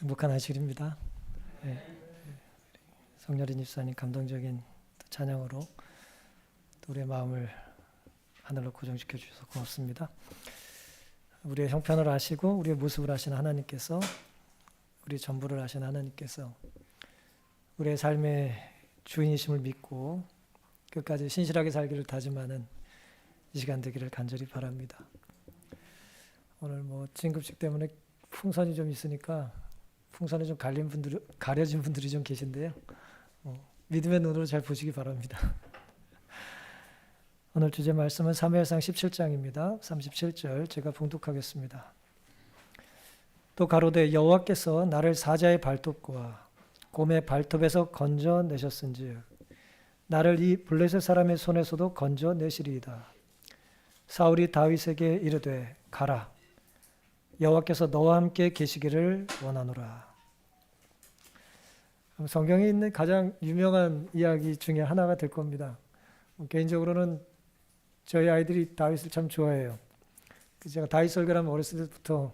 행복한 안식일입니다. 네. 성렬인 집사님 감동적인 찬양으로 또 우리의 마음을 하늘로 고정시켜 주셔서 고맙습니다. 우리의 형편을 아시고 우리의 모습을 아시는 하나님께서, 우리 전부를 아시는 하나님께서 우리의 삶의 주인이심을 믿고 끝까지 신실하게 살기를 다짐하는 이 시간 되기를 간절히 바랍니다. 오늘 진급식 때문에 풍선이 좀 있으니까 풍선에 좀 가려진 분들이 좀 계신데요. 믿음의 눈으로 잘 보시기 바랍니다. 오늘 주제 말씀은 사무엘상 17장입니다. 37절 제가 봉독하겠습니다. 또 가로되 여호와께서 나를 사자의 발톱과 곰의 발톱에서 건져내셨은즉 나를 이 블레셋 사람의 손에서도 건져내시리이다. 사울이 다윗에게 이르되 가라, 여호와께서 너와 함께 계시기를 원하노라. 성경에 있는 가장 유명한 이야기 중에 하나가 될 겁니다. 개인적으로는 저희 아이들이 다윗을 참 좋아해요. 제가 다윗 설교를 하면 어렸을 때부터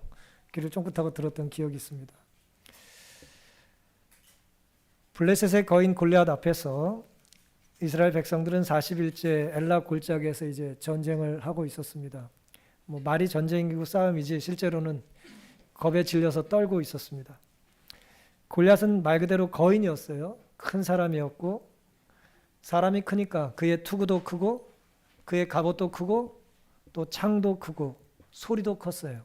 귀를 쫑긋하고 들었던 기억이 있습니다. 블레셋의 거인 골리앗 앞에서 이스라엘 백성들은 40일째 엘라 골짜기에서 이제 전쟁을 하고 있었습니다. 말이 전쟁이고 싸움이지 실제로는 겁에 질려서 떨고 있었습니다. 골리앗은 말 그대로 거인이었어요. 큰 사람이었고, 사람이 크니까 그의 투구도 크고 그의 갑옷도 크고 또 창도 크고 소리도 컸어요.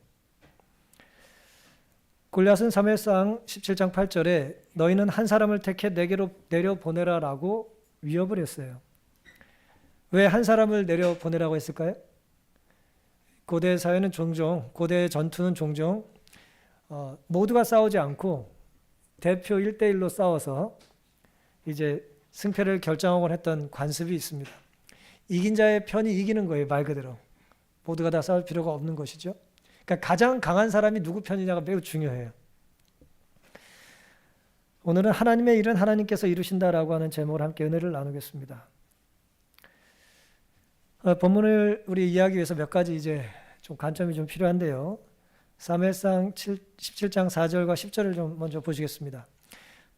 골리앗은 사무엘상 17장 8절에 너희는 한 사람을 택해 내게로 내려보내라 라고 위협을 했어요. 왜 한 사람을 내려보내라고 했을까요? 고대 사회는 종종, 고대 전투는 종종 모두가 싸우지 않고 대표 1대1로 싸워서 이제 승패를 결정하곤 했던 관습이 있습니다. 이긴 자의 편이 이기는 거예요, 말 그대로. 모두가 다 싸울 필요가 없는 것이죠. 그러니까 가장 강한 사람이 누구 편이냐가 매우 중요해요. 오늘은 하나님의 일은 하나님께서 이루신다라고 하는 제목으로 함께 은혜를 나누겠습니다. 본문을 우리 이해하기 위해서 몇 가지 이제 좀 관점이 좀 필요한데요. 사무엘상 17장 4절과 10절을 좀 먼저 보시겠습니다.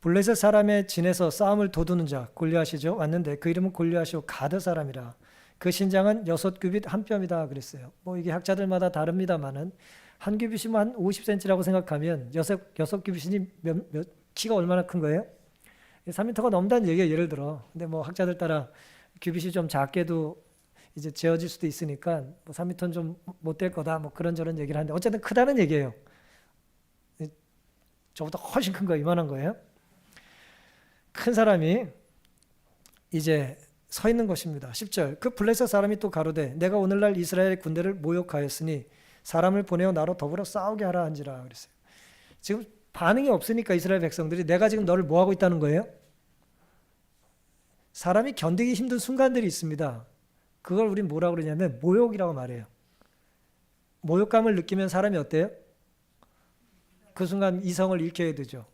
블레셋 사람의 진에서 싸움을 도두는 자 골리앗이죠. 왔는데 그 이름은 골리앗이요 가드 사람이라. 그 신장은 6규빗 한 뼘이다 그랬어요. 이게 학자들마다 다릅니다만은 한 규빗이면 한 50cm라고 생각하면 6규빗이 키가 얼마나 큰 거예요? 3m가 넘는다는 얘기예요. 예를 들어. 근데 학자들 따라 규빗이 좀 작게도 이제 재어질 수도 있으니까 3m는 좀 못 될 거다. 그런저런 얘기를 하는데 어쨌든 크다는 얘기예요. 저보다 훨씬 큰 거, 이만한 거예요. 큰 사람이 이제 서 있는 것입니다. 10절 그 블레셋 사람이 또 가로되 내가 오늘날 이스라엘 군대를 모욕하였으니 사람을 보내어 나로 더불어 싸우게 하라 한지라 그랬어요. 지금 반응이 없으니까 이스라엘 백성들이 내가 지금 너를 뭐하고 있다는 거예요? 사람이 견디기 힘든 순간들이 있습니다. 그걸 우린 뭐라고 그러냐면 모욕이라고 말해요. 모욕감을 느끼면 사람이 어때요? 그 순간 이성을 잃게 되죠.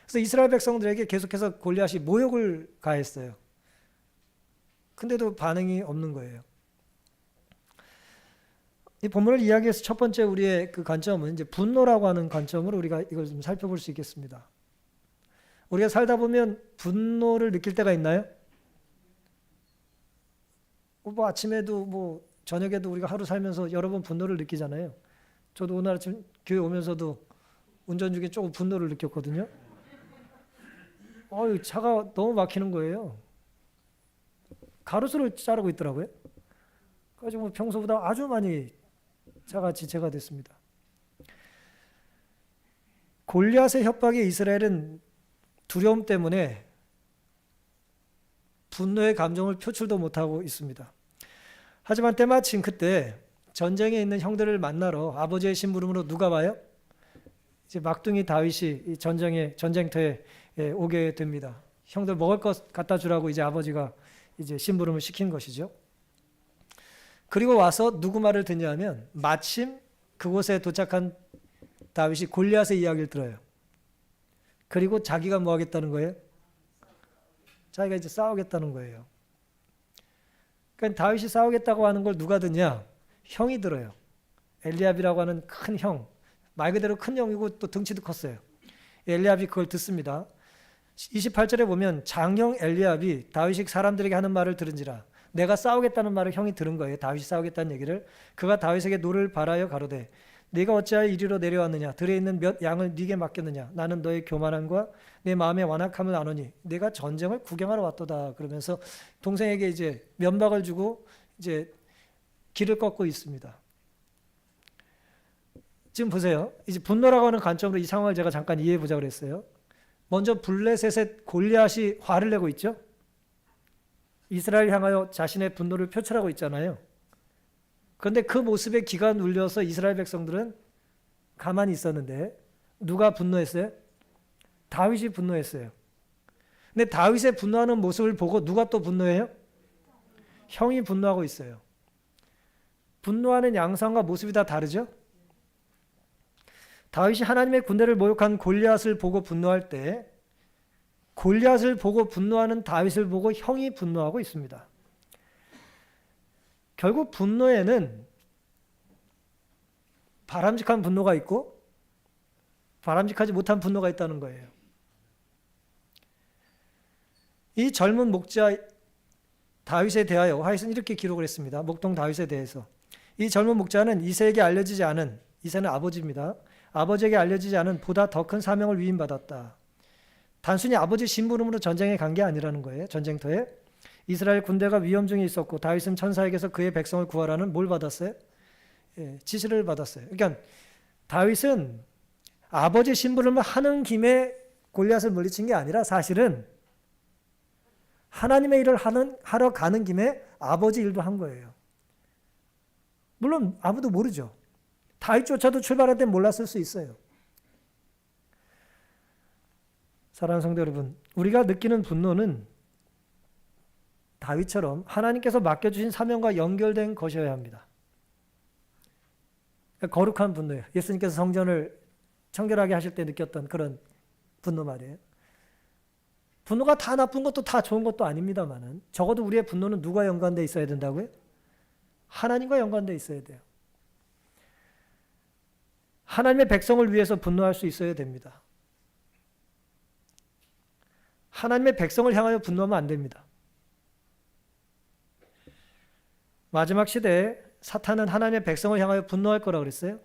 그래서 이스라엘 백성들에게 계속해서 골리앗이 모욕을 가했어요. 근데도 반응이 없는 거예요. 이 본문을 이야기해서 첫 번째 우리의 그 관점은 이제 분노라고 하는 관점으로 우리가 이걸 좀 살펴볼 수 있겠습니다. 우리가 살다 보면 분노를 느낄 때가 있나요? 아침에도 저녁에도 우리가 하루 살면서 여러 번 분노를 느끼잖아요. 저도 오늘 아침 교회 오면서도 운전 중에 조금 분노를 느꼈거든요. 차가 너무 막히는 거예요. 가로수를 자르고 있더라고요. 그래서 평소보다 아주 많이 차가 지체가 됐습니다. 골리앗의 협박에 이스라엘은 두려움 때문에 분노의 감정을 표출도 못하고 있습니다. 하지만 때마침 그때 전쟁에 있는 형들을 만나러 아버지의 심부름으로 누가 와요? 이제 막둥이 다윗이 이 전쟁터에 오게 됩니다. 형들 먹을 것 갖다 주라고 이제 아버지가 이제 심부름을 시킨 것이죠. 그리고 와서 누구 말을 듣냐면 마침 그곳에 도착한 다윗이 골리앗의 이야기를 들어요. 그리고 자기가 뭐 하겠다는 거예요? 자기가 이제 싸우겠다는 거예요. 그러니까 다윗이 싸우겠다고 하는 걸 누가 듣냐? 형이 들어요. 엘리압이라고 하는 큰 형, 말 그대로 큰 형이고 또 등치도 컸어요. 엘리압이 그걸 듣습니다. 28절에 보면 장형 엘리압이 다윗이 사람들에게 하는 말을 들은지라. 내가 싸우겠다는 말을 형이 들은 거예요. 다윗이 싸우겠다는 얘기를. 그가 다윗에게 노를 바라여 가로되 네가 어찌하여 이리로 내려왔느냐? 들에 있는 몇 양을 네게 맡겼느냐? 나는 너의 교만함과 내 마음의 완악함을 아노니 내가 전쟁을 구경하러 왔도다. 그러면서 동생에게 이제 면박을 주고 이제 길을 꺾고 있습니다. 지금 보세요. 이제 분노라고 하는 관점으로 이 상황을 제가 잠깐 이해해 보자고 그랬어요. 먼저 블레셋의 골리앗이 화를 내고 있죠. 이스라엘 향하여 자신의 분노를 표출하고 있잖아요. 그런데 그 모습에 기가 눌려서 이스라엘 백성들은 가만히 있었는데 누가 분노했어요? 다윗이 분노했어요. 근데 다윗의 분노하는 모습을 보고 누가 또 분노해요? 형이 분노하고 있어요. 분노하는 양상과 모습이 다 다르죠? 다윗이 하나님의 군대를 모욕한 골리앗을 보고 분노할 때 골리앗을 보고 분노하는 다윗을 보고 형이 분노하고 있습니다. 결국 분노에는 바람직한 분노가 있고 바람직하지 못한 분노가 있다는 거예요. 이 젊은 목자 다윗에 대하여 하이슨 이렇게 기록을 했습니다. 목동 다윗에 대해서. 이 젊은 목자는 이새에게 알려지지 않은, 이새는 아버지입니다. 아버지에게 알려지지 않은 보다 더 큰 사명을 위임받았다. 단순히 아버지 심부름으로 전쟁에 간 게 아니라는 거예요. 전쟁터에. 이스라엘 군대가 위험 중에 있었고 다윗은 천사에게서 그의 백성을 구하라는 뭘 받았어요? 지시를 받았어요. 그러니까 다윗은 아버지 심부름을 하는 김에 골리앗을 물리친 게 아니라 사실은 하나님의 일을 하러 가는 김에 아버지 일도 한 거예요. 물론 아무도 모르죠. 다윗조차도 출발할 때 몰랐을 수 있어요. 사랑하는 성도 여러분, 우리가 느끼는 분노는 다윗처럼 하나님께서 맡겨주신 사명과 연결된 것이어야 합니다. 거룩한 분노예요. 예수님께서 성전을 청결하게 하실 때 느꼈던 그런 분노 말이에요. 분노가 다 나쁜 것도 다 좋은 것도 아닙니다만은 적어도 우리의 분노는 누가 연관되어 있어야 된다고요? 하나님과 연관되어 있어야 돼요. 하나님의 백성을 위해서 분노할 수 있어야 됩니다. 하나님의 백성을 향하여 분노하면 안 됩니다. 마지막 시대에 사탄은 하나님의 백성을 향하여 분노할 거라고 그랬어요.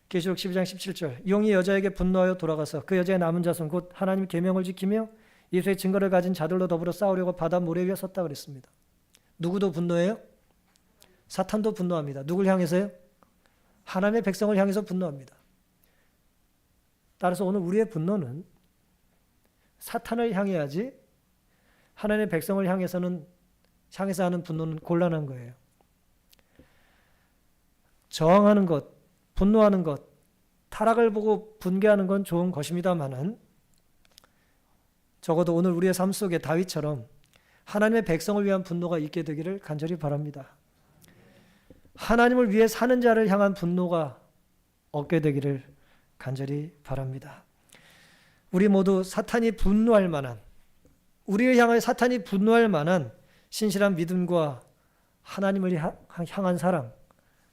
계시록 12장 17절 용이 여자에게 분노하여 돌아가서 그 여자의 남은 자손 곧 하나님 계명을 지키며 예수의 증거를 가진 자들로 더불어 싸우려고 바다 모래 위에 섰다 그랬습니다. 누구도 분노해요? 사탄도 분노합니다. 누굴 향해서요? 하나님의 백성을 향해서 분노합니다. 따라서 오늘 우리의 분노는 사탄을 향해야지 하나님의 백성을 향해서 하는 분노는 곤란한 거예요. 저항하는 것, 분노하는 것, 타락을 보고 분개하는 건 좋은 것입니다만은 적어도 오늘 우리의 삶 속에 다윗처럼 하나님의 백성을 위한 분노가 있게 되기를 간절히 바랍니다. 하나님을 위해 사는 자를 향한 분노가 얻게 되기를 간절히 바랍니다. 우리 모두 사탄이 분노할 만한, 우리를 향하여 사탄이 분노할 만한 신실한 믿음과 하나님을 향한 사랑,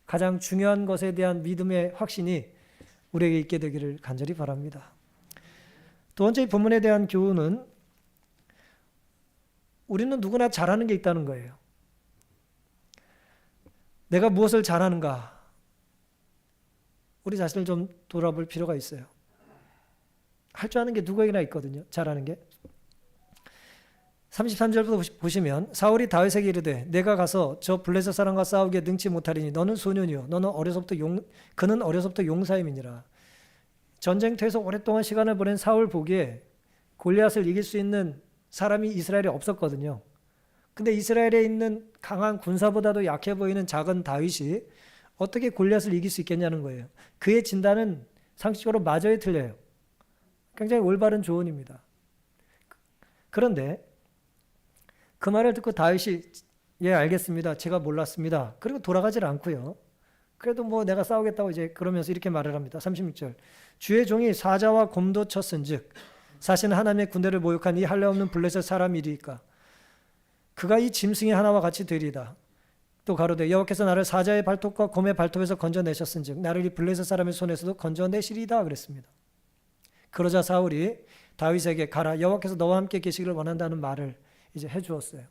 가장 중요한 것에 대한 믿음의 확신이 우리에게 있게 되기를 간절히 바랍니다. 두 번째 본문에 대한 교훈은 우리는 누구나 잘하는 게 있다는 거예요. 내가 무엇을 잘하는가? 우리 자신을 좀 돌아볼 필요가 있어요. 할 줄 아는 게 누구에게나 있거든요. 잘하는 게. 33절부터 보시면 사울이 다윗에게 이르되 내가 가서 저 블레셋 사람과 싸우기에 능치 못하리니 너는 소년이요 그는 어려서부터 용사임이니라. 전쟁터에서 오랫동안 시간을 보낸 사울 보기에 골리앗을 이길 수 있는 사람이 이스라엘에 없었거든요. 근데 이스라엘에 있는 강한 군사보다도 약해 보이는 작은 다윗이 어떻게 골리앗을 이길 수 있겠냐는 거예요. 그의 진단은 상식적으로 맞아야 틀려요. 굉장히 올바른 조언입니다. 그런데 그 말을 듣고 다윗이 예 알겠습니다. 제가 몰랐습니다. 그리고 돌아가질 않고요. 그래도 뭐 내가 싸우겠다고 이제 그러면서 이렇게 말을 합니다. 36절 주의 종이 사자와 곰도 쳤은즉 사실은 하나님의 군대를 모욕한 이 할례 없는 블레셋 사람이리까 그가 이 짐승의 하나와 같이 되리이다. 또 가로되 여호와께서 나를 사자의 발톱과 곰의 발톱에서 건져내셨은즉 나를 이 블레셋 사람의 손에서도 건져내시리이다 그랬습니다. 그러자 사울이 다윗에게 가라, 여호와께서 너와 함께 계시기를 원한다는 말을 이제 해주었어요.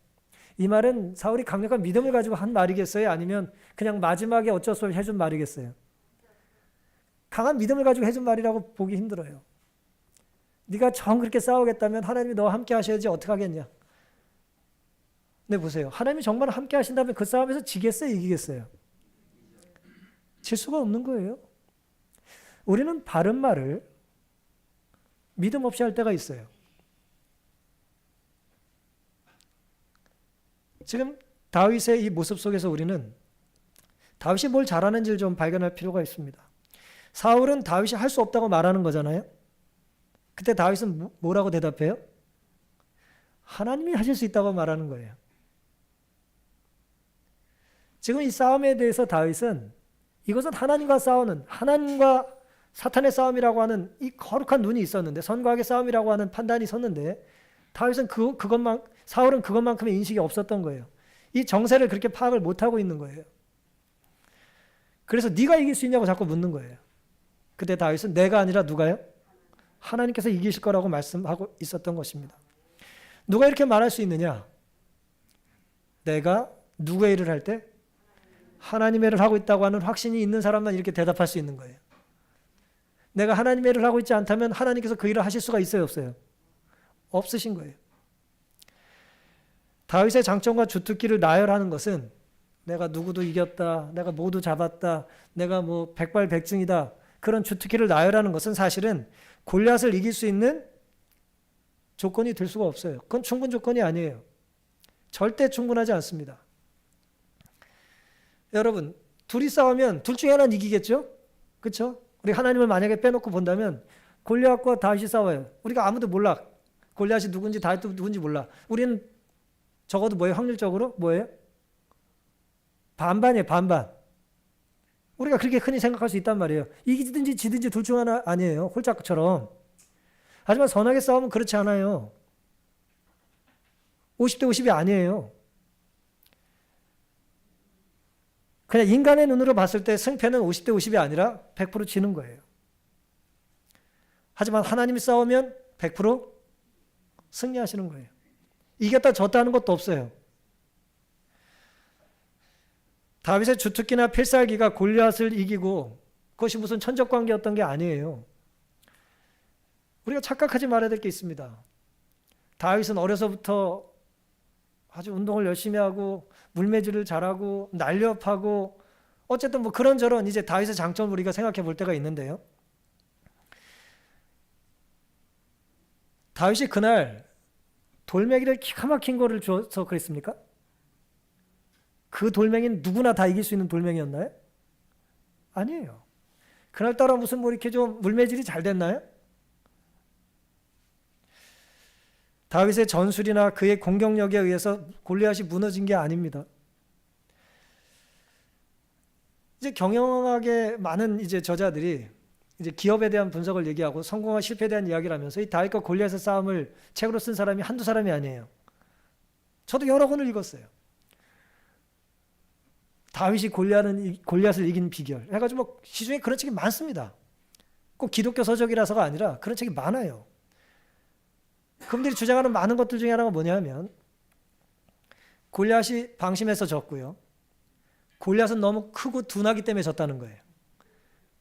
이 말은 사울이 강력한 믿음을 가지고 한 말이겠어요? 아니면 그냥 마지막에 어쩔 수 없이 해준 말이겠어요? 강한 믿음을 가지고 해준 말이라고 보기 힘들어요. 네가 정 그렇게 싸우겠다면 하나님이 너와 함께 하셔야지 어떻게 하겠냐. 네, 보세요. 하나님이 정말 함께 하신다면 그 싸움에서 지겠어요? 이기겠어요? 질 수가 없는 거예요. 우리는 바른 말을 믿음 없이 할 때가 있어요. 지금 다윗의 이 모습 속에서 우리는 다윗이 뭘 잘하는지를 좀 발견할 필요가 있습니다. 사울은 다윗이 할 수 없다고 말하는 거잖아요. 그때 다윗은 뭐라고 대답해요? 하나님이 하실 수 있다고 말하는 거예요. 지금 이 싸움에 대해서 다윗은 이것은 하나님과 싸우는, 하나님과 사탄의 싸움이라고 하는 이 거룩한 눈이 있었는데, 선과 악의 싸움이라고 하는 판단이 섰는데, 다윗은 사울은 그것만큼의 인식이 없었던 거예요. 이 정세를 그렇게 파악을 못하고 있는 거예요. 그래서 네가 이길 수 있냐고 자꾸 묻는 거예요. 그때 다윗은 내가 아니라 누가요? 하나님께서 이기실 거라고 말씀하고 있었던 것입니다. 누가 이렇게 말할 수 있느냐? 내가 누구의 일을 할 때? 하나님의 일을 하고 있다고 하는 확신이 있는 사람만 이렇게 대답할 수 있는 거예요. 내가 하나님의 일을 하고 있지 않다면 하나님께서 그 일을 하실 수가 있어요, 없어요? 없으신 거예요. 다윗의 장점과 주특기를 나열하는 것은 내가 누구도 이겼다, 내가 모두 잡았다, 내가 뭐 백발백중이다, 그런 주특기를 나열하는 것은 사실은 골리앗을 이길 수 있는 조건이 될 수가 없어요. 그건 충분 조건이 아니에요. 절대 충분하지 않습니다. 여러분, 둘이 싸우면 둘 중에 하나는 이기겠죠? 그렇죠? 우리 하나님을 만약에 빼놓고 본다면 골리앗과 다윗이 싸워요. 우리가 아무도 몰라. 골리앗이 누군지 다윗도 누군지 몰라. 우리는 적어도 뭐예요? 확률적으로 뭐예요? 반반이에요. 반반. 우리가 그렇게 흔히 생각할 수 있단 말이에요. 이기든지 지든지 둘 중 하나 아니에요. 홀짝처럼. 하지만 선하게 싸우면 그렇지 않아요. 50대 50이 아니에요. 그냥 인간의 눈으로 봤을 때 승패는 50대 50이 아니라 100% 지는 거예요. 하지만 하나님이 싸우면 100% 승리하시는 거예요. 이겼다 졌다는 것도 없어요. 다윗의 주특기나 필살기가 골리앗을 이기고 그것이 무슨 천적관계였던 게 아니에요. 우리가 착각하지 말아야 될 게 있습니다. 다윗은 어려서부터 아주 운동을 열심히 하고 물매질을 잘하고 날렵하고 어쨌든 뭐 그런저런 이제 다윗의 장점을 우리가 생각해 볼 때가 있는데요. 다윗이 그날 돌멩이를 기가 막힌 거를 줘서 그랬습니까? 그 돌멩이는 누구나 다 이길 수 있는 돌멩이였나요? 아니에요. 그날따라 무슨 뭐 이렇게 좀 물매질이 잘 됐나요? 다윗의 전술이나 그의 공격력에 의해서 골리앗이 무너진 게 아닙니다. 이제 경영학의 많은 이제 저자들이 이제 기업에 대한 분석을 얘기하고 성공과 실패에 대한 이야기를 하면서 이 다윗과 골리앗의 싸움을 책으로 쓴 사람이 한두 사람이 아니에요. 저도 여러 권을 읽었어요. 다윗이 골리앗을 이긴 비결 해가지고 뭐 시중에 그런 책이 많습니다. 꼭 기독교 서적이라서가 아니라 그런 책이 많아요. 그분들이 주장하는 많은 것들 중에 하나가 뭐냐면 골리앗이 방심해서 졌고요. 골리앗은 너무 크고 둔하기 때문에 졌다는 거예요.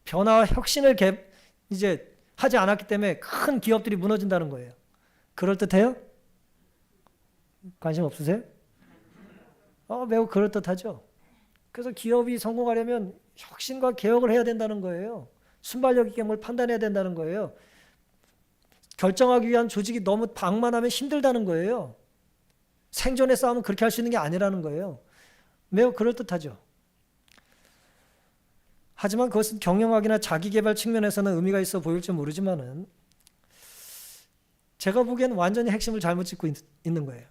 변화와 혁신을 이제 하지 않았기 때문에 큰 기업들이 무너진다는 거예요. 그럴듯해요? 관심 없으세요? 매우 그럴듯하죠. 그래서 기업이 성공하려면 혁신과 개혁을 해야 된다는 거예요. 순발력 있게 뭘 판단해야 된다는 거예요. 결정하기 위한 조직이 너무 방만하면 힘들다는 거예요. 생존의 싸움은 그렇게 할 수 있는 게 아니라는 거예요. 매우 그럴듯하죠. 하지만 그것은 경영학이나 자기개발 측면에서는 의미가 있어 보일지 모르지만은 제가 보기엔 완전히 핵심을 잘못 짚고 있는 거예요.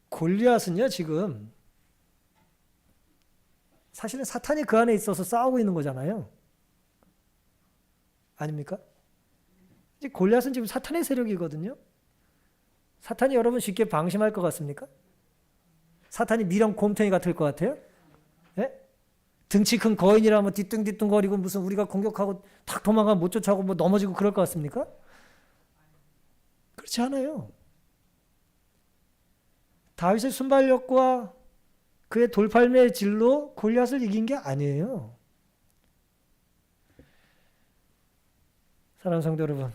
골리앗은요, 지금 사실은 사탄이 그 안에 있어서 싸우고 있는 거잖아요. 아닙니까? 이제 골리앗은 지금 사탄의 세력이거든요. 사탄이 여러분 쉽게 방심할 것 같습니까? 사탄이 미련 곰탱이 같을 것 같아요? 예? 등치 큰 거인이라면 뒤뚱뒤뚱거리고 무슨 우리가 공격하고 탁 도망가면 못 쫓아오고 뭐 넘어지고 그럴 것 같습니까? 그렇지 않아요. 다윗의 순발력과 그의 돌팔매의 질로 골리앗을 이긴 게 아니에요. 사랑하는 성도 여러분,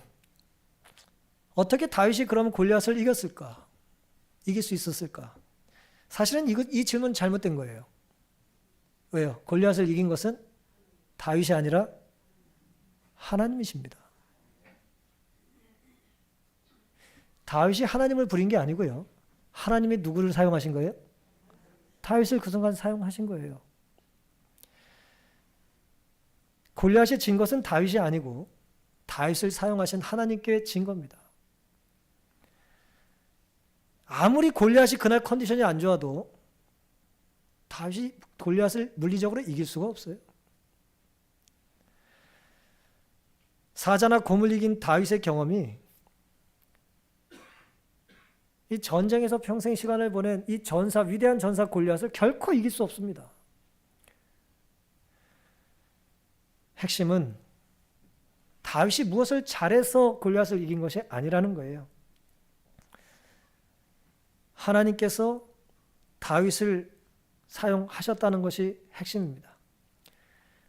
어떻게 다윗이 그러면 골리앗을 이겼을까? 이길 수 있었을까? 사실은 이 질문 잘못된 거예요. 왜요? 골리앗을 이긴 것은 다윗이 아니라 하나님이십니다. 다윗이 하나님을 부린 게 아니고요. 하나님이 누구를 사용하신 거예요? 다윗을 그 순간 사용하신 거예요. 골리앗이 진 것은 다윗이 아니고 다윗을 사용하신 하나님께 진 겁니다. 아무리 골리앗이 그날 컨디션이 안 좋아도 다윗이 골리앗을 물리적으로 이길 수가 없어요. 사자나 곰을 이긴 다윗의 경험이 이 전쟁에서 평생 시간을 보낸 이 위대한 전사 골리앗을 결코 이길 수 없습니다. 핵심은 다윗이 무엇을 잘해서 골리앗을 이긴 것이 아니라는 거예요. 하나님께서 다윗을 사용하셨다는 것이 핵심입니다.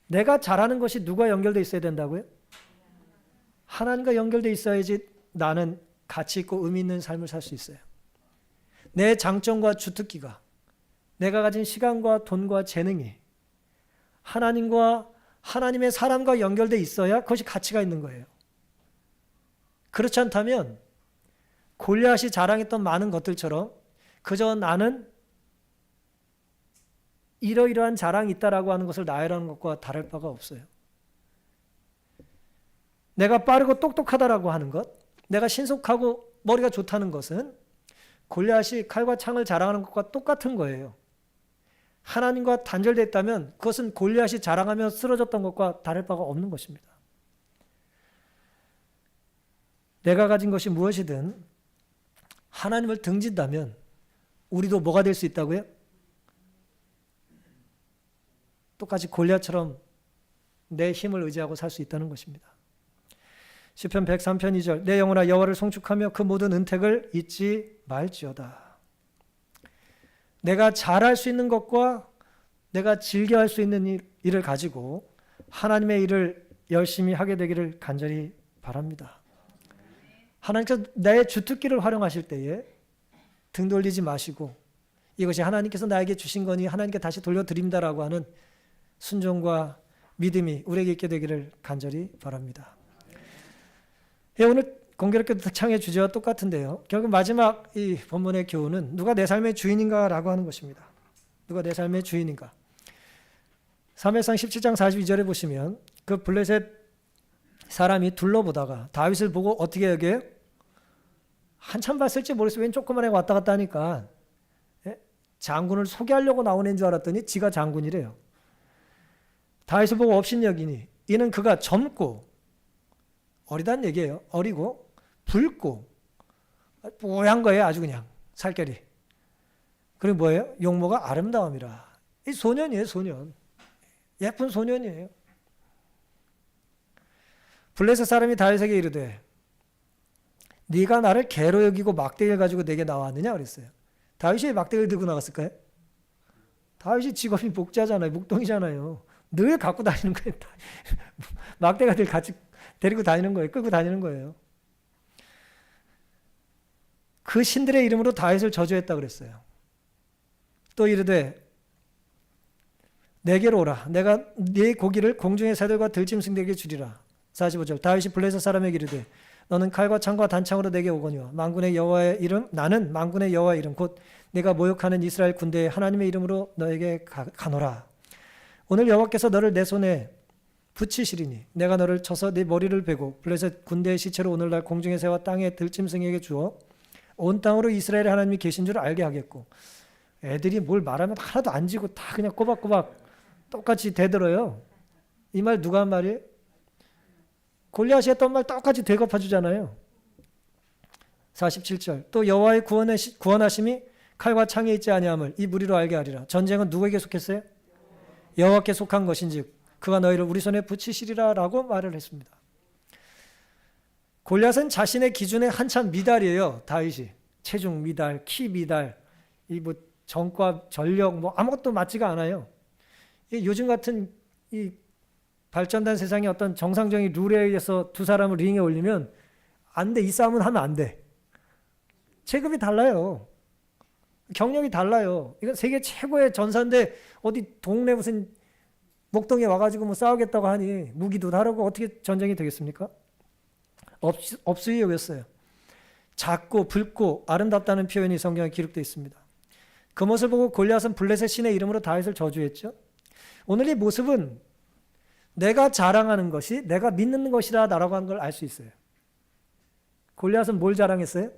내가 잘하는 것이 누가 연결되어 있어야 된다고요? 하나님과 연결되어 있어야지 나는 가치 있고 의미 있는 삶을 살 수 있어요. 내 장점과 주특기가, 내가 가진 시간과 돈과 재능이 하나님의 사람과 연결되어 있어야 그것이 가치가 있는 거예요. 그렇지 않다면 골리앗이 자랑했던 많은 것들처럼 그저 나는 이러이러한 자랑이 있다라고 하는 것을 나열하는 것과 다를 바가 없어요. 내가 빠르고 똑똑하다라고 하는 것, 내가 신속하고 머리가 좋다는 것은 골리앗이 칼과 창을 자랑하는 것과 똑같은 거예요. 하나님과 단절됐다면 그것은 골리앗이 자랑하며 쓰러졌던 것과 다를 바가 없는 것입니다. 내가 가진 것이 무엇이든 하나님을 등진다면 우리도 뭐가 될 수 있다고요? 똑같이 골리앗처럼 내 힘을 의지하고 살 수 있다는 것입니다. 시편 103편 2절 내 영혼아 여호와를 송축하며 그 모든 은택을 잊지 말지어다. 내가 잘할 수 있는 것과 내가 즐겨 할 수 있는 일을 가지고 하나님의 일을 열심히 하게 되기를 간절히 바랍니다. 하나님께서 내 주특기를 활용하실 때에 등 돌리지 마시고 이것이 하나님께서 나에게 주신 거니 하나님께 다시 돌려드립니다라고 하는 순종과 믿음이 우리에게 있게 되기를 간절히 바랍니다. 오늘 공교롭게 창의 주제와 똑같은데요. 결국 마지막 이 본문의 교훈은 누가 내 삶의 주인인가라고 하는 것입니다. 누가 내 삶의 주인인가. 사무엘상 17장 42절에 보시면 그 블레셋 사람이 둘러보다가 다윗을 보고 어떻게 여겨요? 한참 봤을지 모르겠어요. 웬 조그만 애가 왔다 갔다 하니까 장군을 소개하려고 나온 애인 줄 알았더니 지가 장군이래요. 다윗을 보고 업신여기니 이는 그가 젊고 어리다는 얘기예요. 어리고 붉고 뽀얀 거예요. 아주 그냥 살결이. 그리고 뭐예요? 용모가 아름다움이라. 이 소년이에요. 소년. 예쁜 소년이에요. 블레셋 사람이 다윗에게 이르되 네가 나를 개로 여기고 막대기를 가지고 내게 나왔느냐 그랬어요. 다윗이 왜 막대기를 들고 나갔을까요? 다윗이 직업이 목자잖아요. 목동이잖아요. 늘 갖고 다니는 거예요. 막대기를 같이 데리고 다니는 거예요. 끌고 다니는 거예요. 그 신들의 이름으로 다윗을 저주했다 그랬어요. 또 이르되 내게로 오라. 내가 네 고기를 공중의 새들과 들짐승들에게 주리라. 45절 다윗이 블레셋 사람에게 이르되 너는 칼과 창과 단창으로 내게 오거니와 만군의 여호와의 이름 나는 만군의 여호와의 이름 곧 내가 모욕하는 이스라엘 군대의 하나님의 이름으로 너에게 가노라. 오늘 여호와께서 너를 내 손에 붙이시리니 내가 너를 쳐서 네 머리를 베고 블레셋 군대의 시체로 오늘날 공중의 새와 땅의 들짐승에게 주어 온 땅으로 이스라엘의 하나님이 계신 줄 알게 하겠고. 애들이 뭘 말하면 하나도 안 지고 다 그냥 꼬박꼬박 똑같이 대들어요. 이 말 누가 한 말이에요? 골리앗이 했던 말 똑같이 되갚아 주잖아요. 47절 또 여호와의 구원하심이 칼과 창에 있지 아니함을 이 무리로 알게 하리라. 전쟁은 누구에게 속했어요? 여호와께 속한 것인즉 그가 너희를 우리 손에 붙이시리라 라고 말을 했습니다. 골리앗은 자신의 기준에 한참 미달이에요. 다윗이 체중 미달, 키 미달, 이 뭐 정과 전력 뭐 아무것도 맞지가 않아요. 요즘 같은 이 발전된 세상의 어떤 정상적인 룰에 의해서 두 사람을 링에 올리면 안 돼. 이 싸움은 하면 안 돼. 체급이 달라요. 경력이 달라요. 이건 세계 최고의 전사인데 어디 동네 무슨 목동에 와가지고 뭐 싸우겠다고 하니 무기도 다르고 어떻게 전쟁이 되겠습니까? 업수히 여겼어요. 작고 붉고 아름답다는 표현이 성경에 기록되어 있습니다. 그 모습을 보고 골리앗은 블레셋 신의 이름으로 다윗을 저주했죠. 오늘 이 모습은 내가 자랑하는 것이 내가 믿는 것이다 라고 하는 걸 알 수 있어요. 골리앗은 뭘 자랑했어요?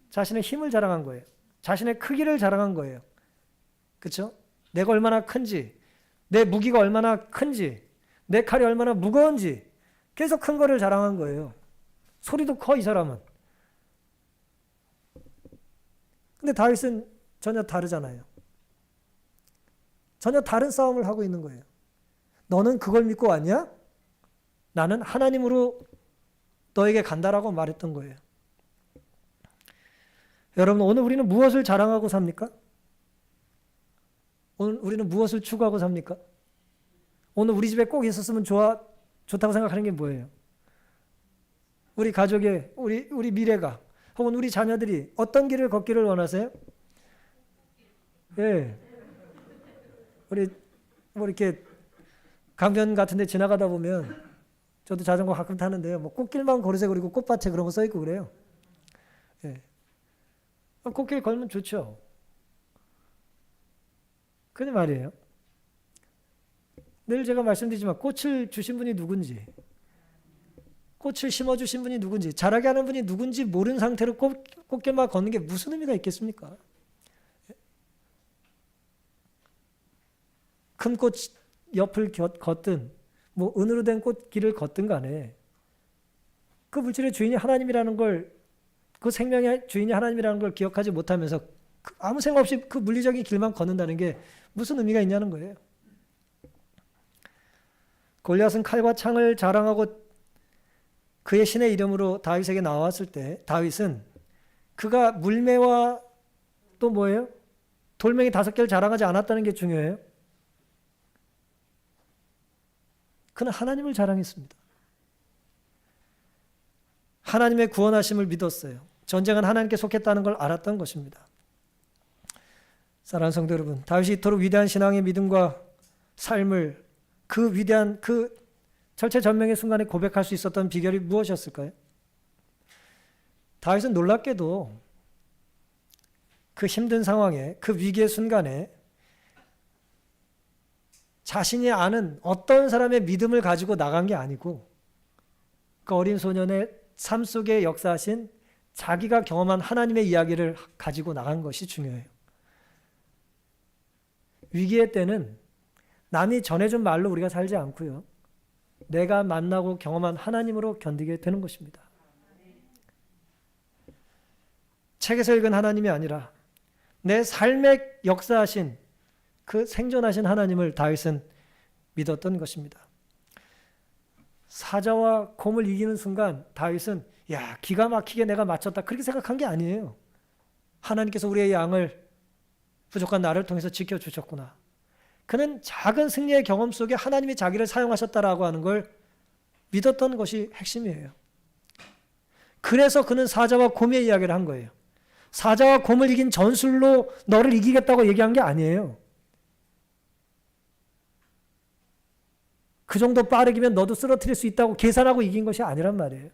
자신의 힘을 자랑한 거예요. 자신의 크기를 자랑한 거예요. 그렇죠? 내가 얼마나 큰지, 내 무기가 얼마나 큰지, 내 칼이 얼마나 무거운지 계속 큰 거를 자랑한 거예요. 소리도 커 이 사람은. 근데 다윗은 전혀 다르잖아요. 전혀 다른 싸움을 하고 있는 거예요. 너는 그걸 믿고 왔냐? 나는 하나님으로 너에게 간다라고 말했던 거예요. 여러분, 오늘 우리는 무엇을 자랑하고 삽니까? 오늘 우리는 무엇을 추구하고 삽니까? 오늘 우리 집에 꼭 있었으면 좋다고 생각하는 게 뭐예요? 우리 가족의, 우리 미래가, 혹은 우리 자녀들이 어떤 길을 걷기를 원하세요? 예. 우리, 뭐 이렇게 강변 같은 데 지나가다 보면, 저도 자전거 가끔 타는데요. 뭐 꽃길만 걸으세요. 그리고 꽃밭에 그런 거 써있고 그래요. 예. 꽃길 걸으면 좋죠. 그게 말이에요. 늘 제가 말씀드리지만 꽃을 주신 분이 누군지, 꽃을 심어주신 분이 누군지, 자라게 하는 분이 누군지 모르는 상태로 꽃길만 걷는 게 무슨 의미가 있겠습니까? 큰 꽃 옆을 걷든 뭐 은으로 된 꽃길을 걷든 간에 그 물질의 주인이 하나님이라는 걸, 그 생명의 주인이 하나님이라는 걸 기억하지 못하면서 아무 생각 없이 그 물리적인 길만 걷는다는 게 무슨 의미가 있냐는 거예요. 골리앗은 칼과 창을 자랑하고 그의 신의 이름으로 다윗에게 나왔을 때 다윗은 그가 물매와 또 뭐예요? 돌멩이 5개를 자랑하지 않았다는 게 중요해요. 그는 하나님을 자랑했습니다. 하나님의 구원하심을 믿었어요. 전쟁은 하나님께 속했다는 걸 알았던 것입니다. 사랑하는 성도 여러분, 다윗이 이토록 위대한 신앙의 믿음과 삶을 그 위대한 그 절체절명의 순간에 고백할 수 있었던 비결이 무엇이었을까요? 다윗은 놀랍게도 그 힘든 상황에, 그 위기의 순간에 자신이 아는 어떤 사람의 믿음을 가지고 나간 게 아니고 그 어린 소년의 삶 속에 역사하신 자기가 경험한 하나님의 이야기를 가지고 나간 것이 중요해요. 위기의 때는 남이 전해준 말로 우리가 살지 않고요. 내가 만나고 경험한 하나님으로 견디게 되는 것입니다. 책에서 읽은 하나님이 아니라 내 삶에 역사하신 그 생존하신 하나님을 다윗은 믿었던 것입니다. 사자와 곰을 이기는 순간 다윗은 야, 기가 막히게 내가 맞췄다 그렇게 생각한 게 아니에요. 하나님께서 우리의 양을 부족한 나를 통해서 지켜주셨구나. 그는 작은 승리의 경험 속에 하나님이 자기를 사용하셨다라고 하는 걸 믿었던 것이 핵심이에요. 그래서 그는 사자와 곰의 이야기를 한 거예요. 사자와 곰을 이긴 전술로 너를 이기겠다고 얘기한 게 아니에요. 그 정도 빠르기면 너도 쓰러뜨릴 수 있다고 계산하고 이긴 것이 아니란 말이에요.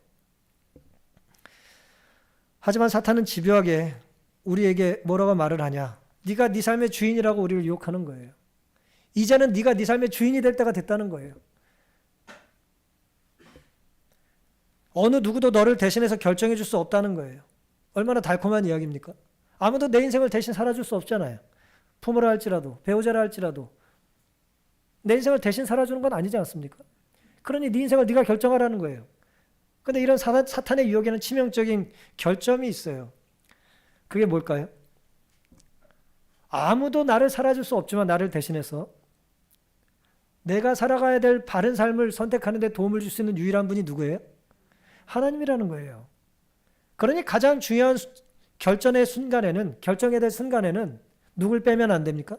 하지만 사탄은 집요하게 우리에게 뭐라고 말을 하냐? 네가 네 삶의 주인이라고 우리를 유혹하는 거예요. 이제는 네가 네 삶의 주인이 될 때가 됐다는 거예요. 어느 누구도 너를 대신해서 결정해 줄 수 없다는 거예요. 얼마나 달콤한 이야기입니까? 아무도 내 인생을 대신 살아줄 수 없잖아요. 부모라 할지라도, 배우자라 할지라도 내 인생을 대신 살아주는 건 아니지 않습니까? 그러니 네 인생을 네가 결정하라는 거예요. 그런데 이런 사탄의 유혹에는 치명적인 결점이 있어요. 그게 뭘까요? 아무도 나를 살아줄 수 없지만 나를 대신해서 내가 살아가야 될 바른 삶을 선택하는 데 도움을 줄 수 있는 유일한 분이 누구예요? 하나님이라는 거예요. 그러니 가장 중요한 결정의 순간에는 누굴 빼면 안 됩니까?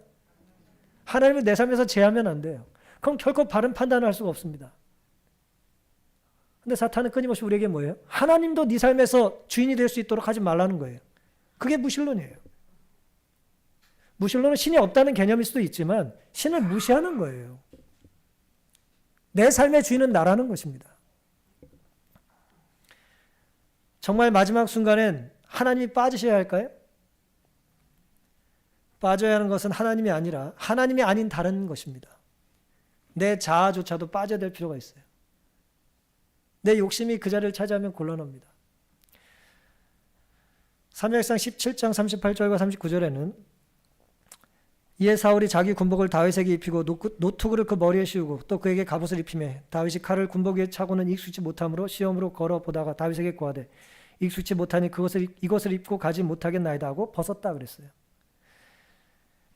하나님을 내 삶에서 제하면 안 돼요. 그럼 결코 바른 판단을 할 수가 없습니다. 근데 사탄은 끊임없이 우리에게 뭐예요? 하나님도 네 삶에서 주인이 될 수 있도록 하지 말라는 거예요. 그게 무신론이에요. 무신론은 신이 없다는 개념일 수도 있지만 신을 무시하는 거예요. 내 삶의 주인은 나라는 것입니다. 정말 마지막 순간엔 하나님이 빠지셔야 할까요? 빠져야 하는 것은 하나님이 아니라 하나님이 아닌 다른 것입니다. 내 자아조차도 빠져야 될 필요가 있어요. 내 욕심이 그 자리를 차지하면 곤란합니다. 사무엘상 17장 38절과 39절에는 이에 사울이 자기 군복을 다윗에게 입히고 노투구를 그 머리에 씌우고 또 그에게 갑옷을 입히매 다윗이 칼을 군복 위에 차고는 익숙지 못함으로 시험으로 걸어 보다가 다윗에게 고하되 익숙지 못하니 이것을 입고 가지 못하겠나이다 하고 벗었다 그랬어요.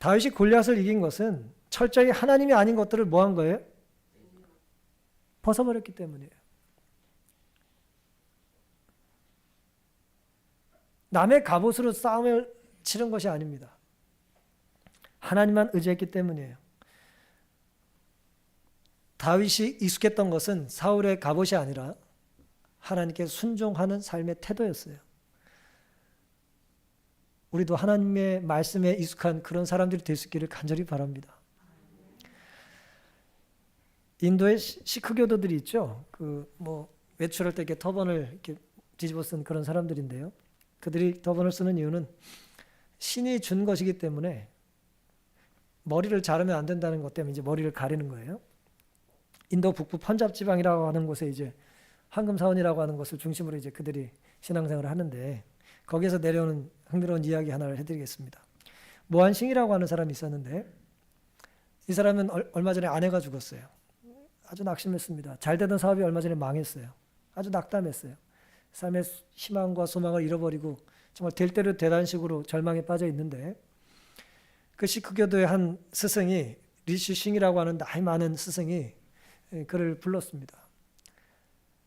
다윗이 골리앗을 이긴 것은 철저히 하나님이 아닌 것들을 뭐 한 거예요? 벗어버렸기 때문이에요. 남의 갑옷으로 싸움을 치른 것이 아닙니다. 하나님만 의지했기 때문이에요. 다윗이 익숙했던 것은 사울의 갑옷이 아니라 하나님께 순종하는 삶의 태도였어요. 우리도 하나님의 말씀에 익숙한 그런 사람들이 될 수 있기를 간절히 바랍니다. 인도의 시크교도들이 있죠. 외출할 때 이렇게 터번을 이렇게 뒤집어 쓴 그런 사람들인데요. 그들이 터번을 쓰는 이유는 신이 준 것이기 때문에 머리를 자르면 안 된다는 것 때문에 이제 머리를 가리는 거예요. 인도 북부 펀잡 지방이라고 하는 곳에 이제 황금사원이라고 하는 것을 중심으로 이제 그들이 신앙생활을 하는데 거기에서 내려오는 흥미로운 이야기 하나를 해드리겠습니다. 모한싱이라고 하는 사람이 있었는데 이 사람은 얼마 전에 아내가 죽었어요. 아주 낙심했습니다. 잘 되던 사업이 얼마 전에 망했어요. 아주 낙담했어요. 삶의 희망과 소망을 잃어버리고 정말 될 대로 되다는 식으로 절망에 빠져 있는데 그 시크교도의 한 스승이 리슈싱이라고 하는 나이 많은 스승이 그를 불렀습니다.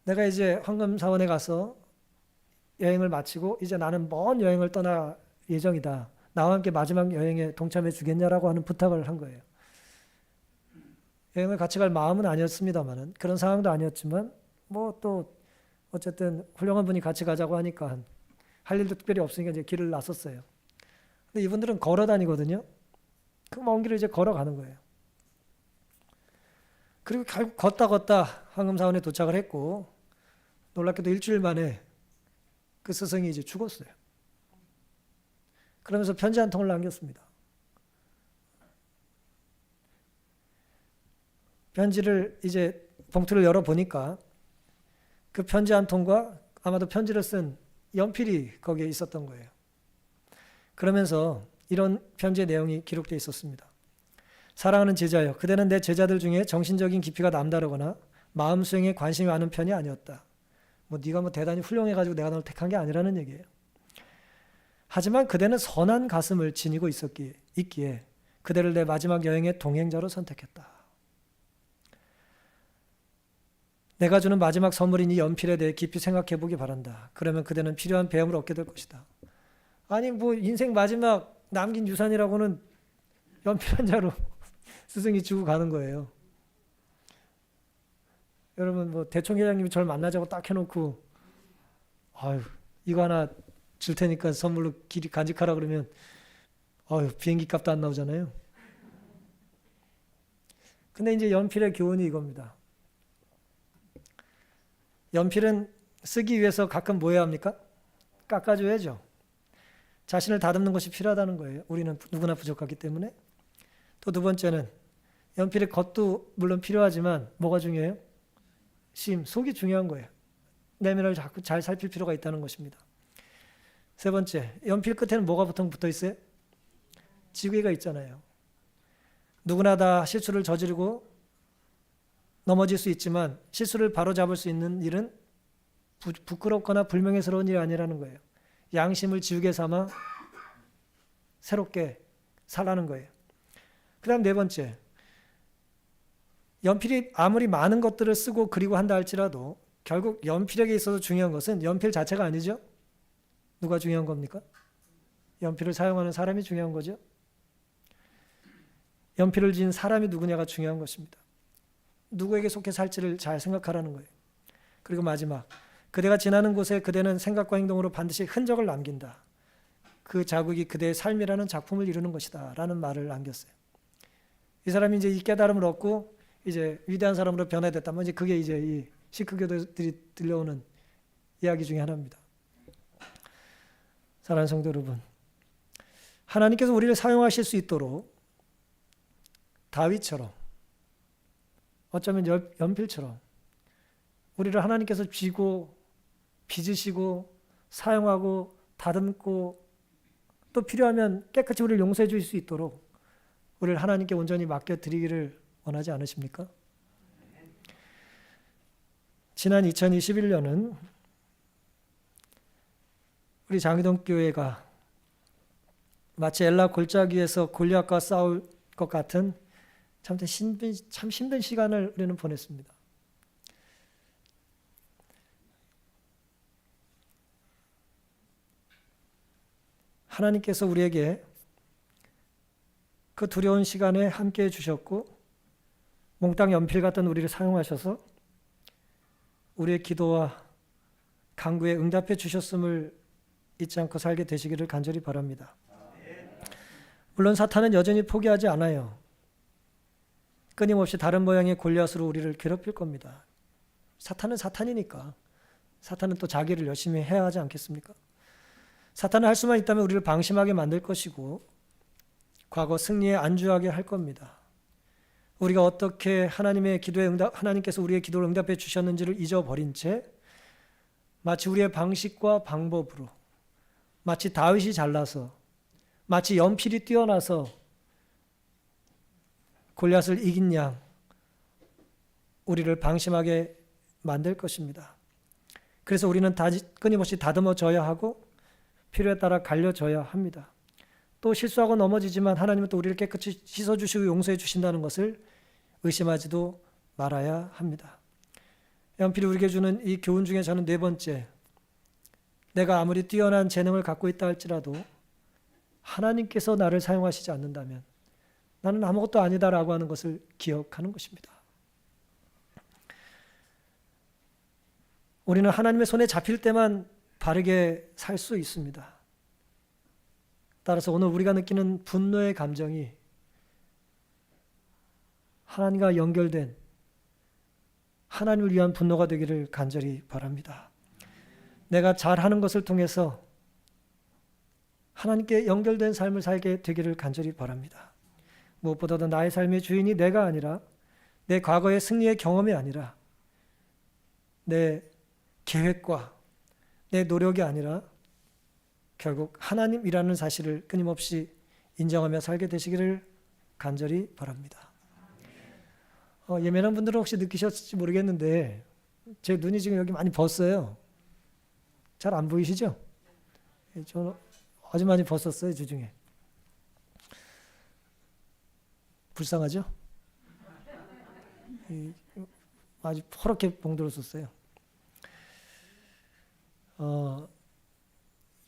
내가 이제 황금사원에 가서 여행을 마치고 이제 나는 먼 여행을 떠날 예정이다. 나와 함께 마지막 여행에 동참해 주겠냐라고 하는 부탁을 한 거예요. 여행을 같이 갈 마음은 아니었습니다만은 그런 상황도 아니었지만 또 어쨌든 훌륭한 분이 같이 가자고 하니까 할 일도 특별히 없으니까 이제 길을 나섰어요. 근데 이분들은 걸어 다니거든요. 그 먼 길을 이제 걸어가는 거예요. 그리고 결국 걷다 황금사원에 도착을 했고 놀랍게도 일주일 만에 그 스승이 이제 죽었어요. 그러면서 편지 한 통을 남겼습니다. 편지를 이제 봉투를 열어보니까 그 편지 한 통과 아마도 편지를 쓴 연필이 거기에 있었던 거예요. 그러면서 이런 편지의 내용이 기록되어 있었습니다. 사랑하는 제자여, 그대는 내 제자들 중에 정신적인 깊이가 남다르거나 마음 수행에 관심이 많은 편이 아니었다. 네가 대단히 훌륭해가지고 내가 널 택한 게 아니라는 얘기예요. 하지만 그대는 선한 가슴을 지니고 있기에 그대를 내 마지막 여행의 동행자로 선택했다. 내가 주는 마지막 선물인 이 연필에 대해 깊이 생각해 보기 바란다. 그러면 그대는 필요한 배움을 얻게 될 것이다. 아니 인생 마지막 남긴 유산이라고는 연필 한 자로 스승이 주고 가는 거예요. 여러분 대총 회장님이 저를 만나자고 딱 해놓고 이거 하나 줄 테니까 선물로 길이 간직하라 그러면 비행기 값도 안 나오잖아요. 근데 이제 연필의 교훈이 이겁니다. 연필은 쓰기 위해서 가끔 뭐 해야 합니까? 깎아줘야죠. 자신을 다듬는 것이 필요하다는 거예요. 우리는 누구나 부족하기 때문에. 또 두 번째는 연필의 겉도 물론 필요하지만 뭐가 중요해요? 속이 중요한 거예요. 내면을 자꾸 잘 살필 필요가 있다는 것입니다. 세 번째, 연필 끝에는 뭐가 보통 붙어 있어요? 지구가 있잖아요. 누구나 다 실수를 저지르고 넘어질 수 있지만 실수를 바로잡을 수 있는 일은 부끄럽거나 불명예스러운 일이 아니라는 거예요. 양심을 지우개 삼아 새롭게 살라는 거예요. 그 다음 네 번째, 연필이 아무리 많은 것들을 쓰고 그리고 한다 할지라도 결국 연필에게 있어서 중요한 것은 연필 자체가 아니죠. 누가 중요한 겁니까? 연필을 사용하는 사람이 중요한 거죠. 연필을 지은 사람이 누구냐가 중요한 것입니다. 누구에게 속해 살지를 잘 생각하라는 거예요. 그리고 마지막, 그대가 지나는 곳에 그대는 생각과 행동으로 반드시 흔적을 남긴다. 그 자국이 그대의 삶이라는 작품을 이루는 것이다 라는 말을 남겼어요. 이 사람이 이제 이 깨달음을 얻고 이제 위대한 사람으로 변화됐다면 이제 그게 이제 이 시크교도들이 들려오는 이야기 중에 하나입니다. 사랑하는 성도 여러분, 하나님께서 우리를 사용하실 수 있도록 다윗처럼, 어쩌면 연필처럼 우리를 하나님께서 쥐고 빚으시고 사용하고 다듬고 또 필요하면 깨끗이 우리를 용서해 주실 수 있도록 우리를 하나님께 온전히 맡겨드리기를 원하지 않으십니까? 지난 2021년은 우리 장희동 교회가 마치 엘라 골짜기에서 골리앗과 싸울 것 같은 참 힘든 시간을 우리는 보냈습니다. 하나님께서 우리에게 그 두려운 시간에 함께해 주셨고 몽땅 연필 같은 우리를 사용하셔서 우리의 기도와 간구에 응답해 주셨음을 잊지 않고 살게 되시기를 간절히 바랍니다. 물론 사탄은 여전히 포기하지 않아요. 끊임없이 다른 모양의 골리앗으로 우리를 괴롭힐 겁니다. 사탄은 사탄이니까. 사탄은 또 자기를 열심히 해야 하지 않겠습니까? 사탄은 할 수만 있다면 우리를 방심하게 만들 것이고 과거 승리에 안주하게 할 겁니다. 우리가 어떻게 하나님께서 우리의 기도를 응답해 주셨는지를 잊어버린 채 마치 우리의 방식과 방법으로 마치 다윗이 잘나서 마치 연필이 뛰어나서 골리앗을 이긴 양 우리를 방심하게 만들 것입니다. 그래서 우리는 끊임없이 다듬어져야 하고 필요에 따라 갈려져야 합니다. 또 실수하고 넘어지지만 하나님은 또 우리를 깨끗이 씻어주시고 용서해 주신다는 것을 의심하지도 말아야 합니다. 연필이 우리에게 주는 이 교훈 중에 저는 네 번째, 내가 아무리 뛰어난 재능을 갖고 있다 할지라도 하나님께서 나를 사용하시지 않는다면 나는 아무것도 아니다라고 하는 것을 기억하는 것입니다. 우리는 하나님의 손에 잡힐 때만 바르게 살 수 있습니다. 따라서 오늘 우리가 느끼는 분노의 감정이 하나님과 연결된 하나님을 위한 분노가 되기를 간절히 바랍니다. 내가 잘하는 것을 통해서 하나님께 연결된 삶을 살게 되기를 간절히 바랍니다. 무엇보다도 나의 삶의 주인이 내가 아니라 내 과거의 승리의 경험이 아니라 내 계획과 내 노력이 아니라 결국 하나님이라는 사실을 끊임없이 인정하며 살게 되시기를 간절히 바랍니다. 예민한 분들은 혹시 느끼셨을지 모르겠는데 제 눈이 지금 여기 많이 벗어요. 잘 안 보이시죠? 저는 아주 많이 벗었어요, 주중에. 불쌍하죠? 아주 퍼렇게 봉들었었어요.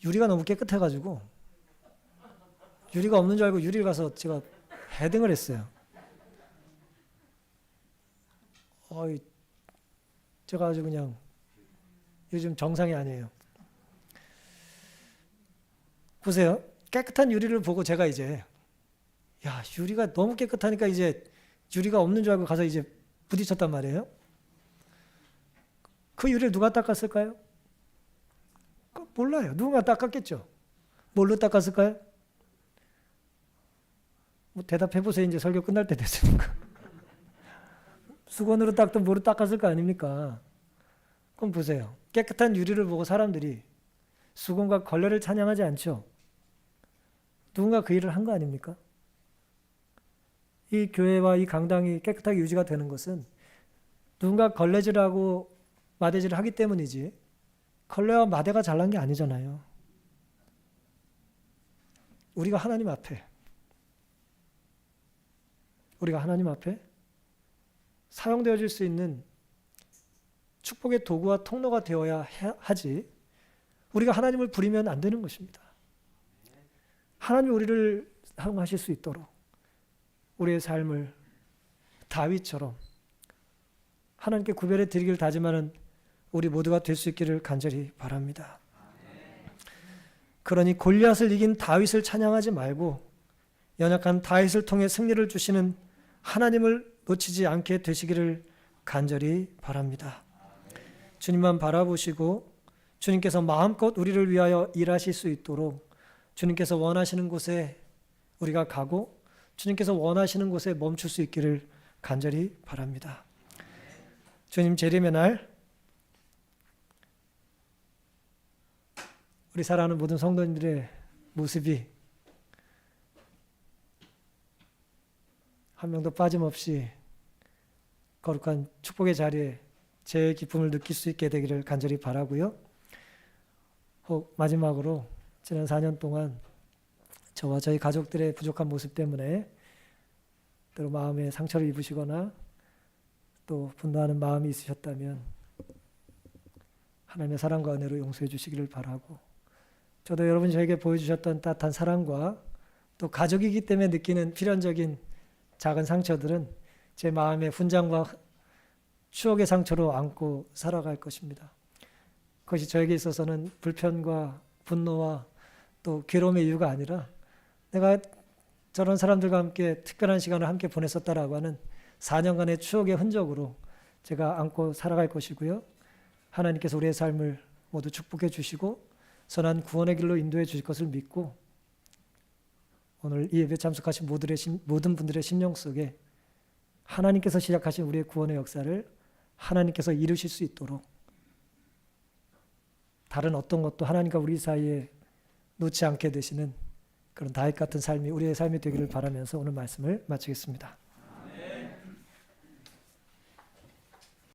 유리가 너무 깨끗해가지고 유리가 없는 줄 알고 유리를 가서 제가 헤딩을 했어요. 제가 아주 그냥 요즘 정상이 아니에요. 보세요. 깨끗한 유리를 보고 제가 이제 유리가 너무 깨끗하니까 이제 유리가 없는 줄 알고 가서 이제 부딪혔단 말이에요. 그 유리를 누가 닦았을까요? 몰라요. 누군가 닦았겠죠. 뭘로 닦았을까요? 대답해 보세요. 이제 설교 끝날 때 됐으니까. 수건으로 닦든 뭐로 닦았을 거 아닙니까? 그럼 보세요. 깨끗한 유리를 보고 사람들이 수건과 걸레를 찬양하지 않죠. 누군가 그 일을 한 거 아닙니까? 이 교회와 이 강당이 깨끗하게 유지가 되는 것은 누군가 걸레질하고 마대질을 하기 때문이지 걸레와 마대가 잘난 게 아니잖아요. 우리가 하나님 앞에 사용되어질 수 있는 축복의 도구와 통로가 되어야 하지 우리가 하나님을 부리면 안 되는 것입니다. 하나님이 우리를 사용하실 수 있도록 우리의 삶을 다윗처럼 하나님께 구별해 드리길 다짐하는 우리 모두가 될 수 있기를 간절히 바랍니다. 그러니 골리앗을 이긴 다윗을 찬양하지 말고 연약한 다윗을 통해 승리를 주시는 하나님을 놓치지 않게 되시기를 간절히 바랍니다. 주님만 바라보시고 주님께서 마음껏 우리를 위하여 일하실 수 있도록 주님께서 원하시는 곳에 우리가 가고 주님께서 원하시는 곳에 멈출 수 있기를 간절히 바랍니다. 주님 재림의 날 우리 사랑하는 모든 성도님들의 모습이 한 명도 빠짐없이 거룩한 축복의 자리에 제 기쁨을 느낄 수 있게 되기를 간절히 바라고요. 혹 마지막으로 지난 4년 동안 저와 저희 가족들의 부족한 모습 때문에 때로 마음에 상처를 입으시거나 또 분노하는 마음이 있으셨다면 하나님의 사랑과 은혜로 용서해 주시기를 바라고 저도 여러분이 저에게 보여주셨던 따뜻한 사랑과 또 가족이기 때문에 느끼는 필연적인 작은 상처들은 제 마음의 훈장과 추억의 상처로 안고 살아갈 것입니다. 그것이 저에게 있어서는 불편과 분노와 또 괴로움의 이유가 아니라 내가 저런 사람들과 함께 특별한 시간을 함께 보냈었다라고 하는 4년간의 추억의 흔적으로 제가 안고 살아갈 것이고요. 하나님께서 우리의 삶을 모두 축복해 주시고 선한 구원의 길로 인도해 주실 것을 믿고 오늘 이 예배 참석하신 모든 분들의 심령 속에 하나님께서 시작하신 우리의 구원의 역사를 하나님께서 이루실 수 있도록 다른 어떤 것도 하나님과 우리 사이에 놓지 않게 되시는 그런 다윗 같은 삶이 우리의 삶이 되기를 바라면서 오늘 말씀을 마치겠습니다.